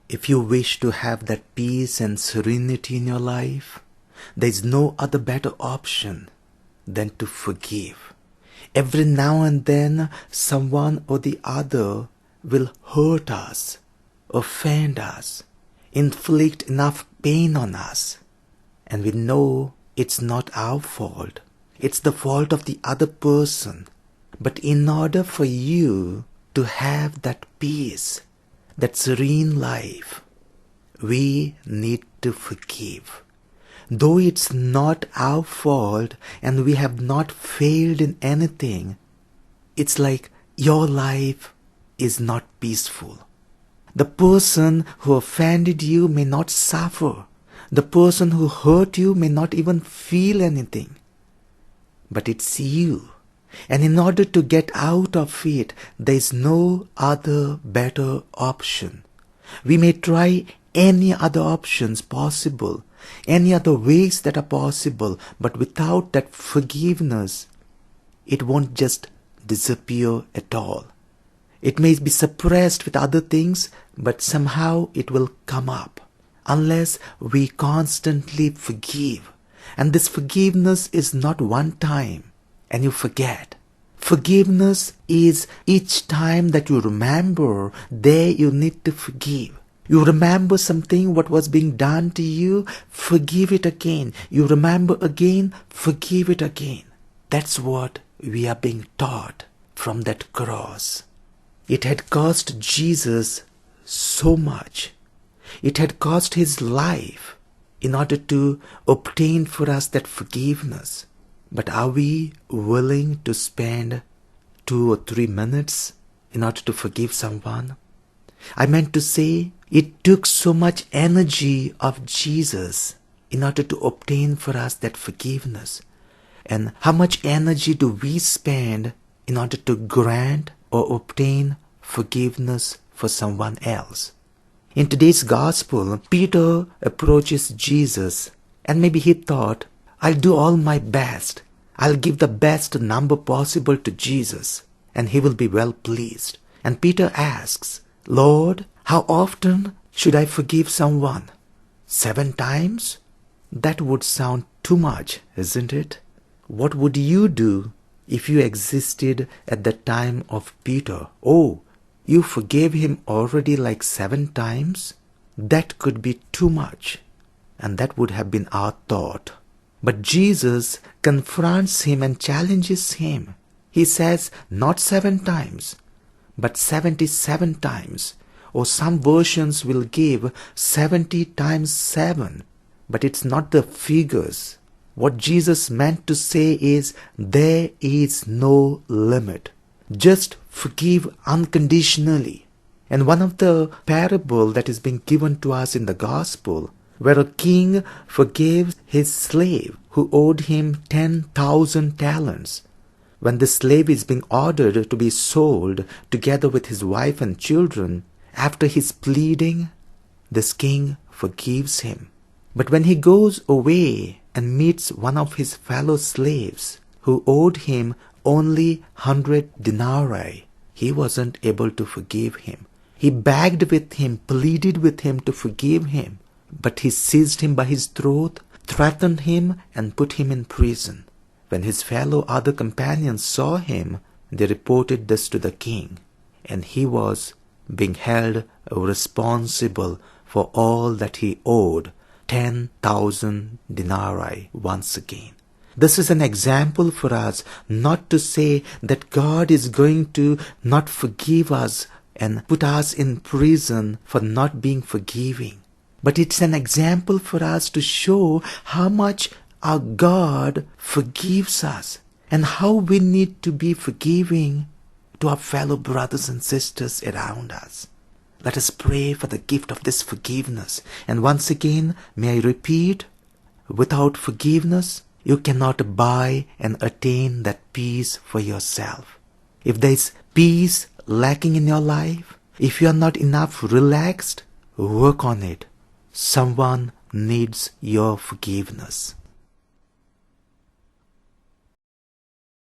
If you wish to have that peace and serenity in your life, there is no other better option than to forgive. Every now and then, someone or the other will hurt us, offend us, inflict enough pain on us. And we know it's not our fault. It's the fault of the other person. But in order for you to have that peace, that serene life, we need to forgive. Though it's not our fault and we have not failed in anything, it's like your life is not peaceful. The person who offended you may not suffer. The person who hurt you may not even feel anything. But it's you. And in order to get out of it, there is no other better option. We may try any other options possible, any other ways that are possible, but without that forgiveness, it won't just disappear at all. It may be suppressed with other things, but somehow it will come up unless we constantly forgive. And this forgiveness is not one time and you forget. Forgiveness is each time that you remember, there you need to forgive. You remember something, what was being done to you, forgive it again. You remember again, forgive it again. That's what we are being taught from that cross. It had cost Jesus so much. It had cost his life in order to obtain for us that forgiveness. But are we willing to spend 2 or 3 minutes in order to forgive someone? I meant to say, it took so much energy of Jesus in order to obtain for us that forgiveness. And how much energy do we spend in order to grant or obtain forgiveness for someone else? In today's gospel, Peter approaches Jesus and maybe he thought, I'll do all my best. I'll give the best number possible to Jesus and he will be well pleased. And Peter asks, Lord, how often should I forgive someone? 7 times? That would sound too much, isn't it? What would you do if you existed at the time of Peter? Oh, you forgave him already like 7 times? That could be too much. And that would have been our thought. But Jesus confronts him and challenges him. He says, not 7 times, but 77 times. Or some versions will give 70 times 7. But it's not the figures. What Jesus meant to say is, there is no limit. Just forgive unconditionally. And one of the parable that is being given to us in the gospel, where a king forgave his slave who owed him 10,000 talents. When the slave is being ordered to be sold together with his wife and children, after his pleading, this king forgives him. But when he goes away and meets one of his fellow slaves who owed him only 100 denarii, he wasn't able to forgive him. He begged with him, pleaded with him to forgive him. But he seized him by his throat, threatened him, and put him in prison. When his fellow other companions saw him, they reported this to the king, and he was being held responsible for all that he owed, 10,000 denarii once again. This is an example for us, not to say that God is going to not forgive us and put us in prison for not being forgiving. But it's an example for us to show how much our God forgives us and how we need to be forgiving to our fellow brothers and sisters around us. Let us pray for the gift of this forgiveness. And once again, may I repeat, without forgiveness, you cannot buy and attain that peace for yourself. If there is peace lacking in your life, if you are not enough relaxed, work on it. Someone needs your forgiveness.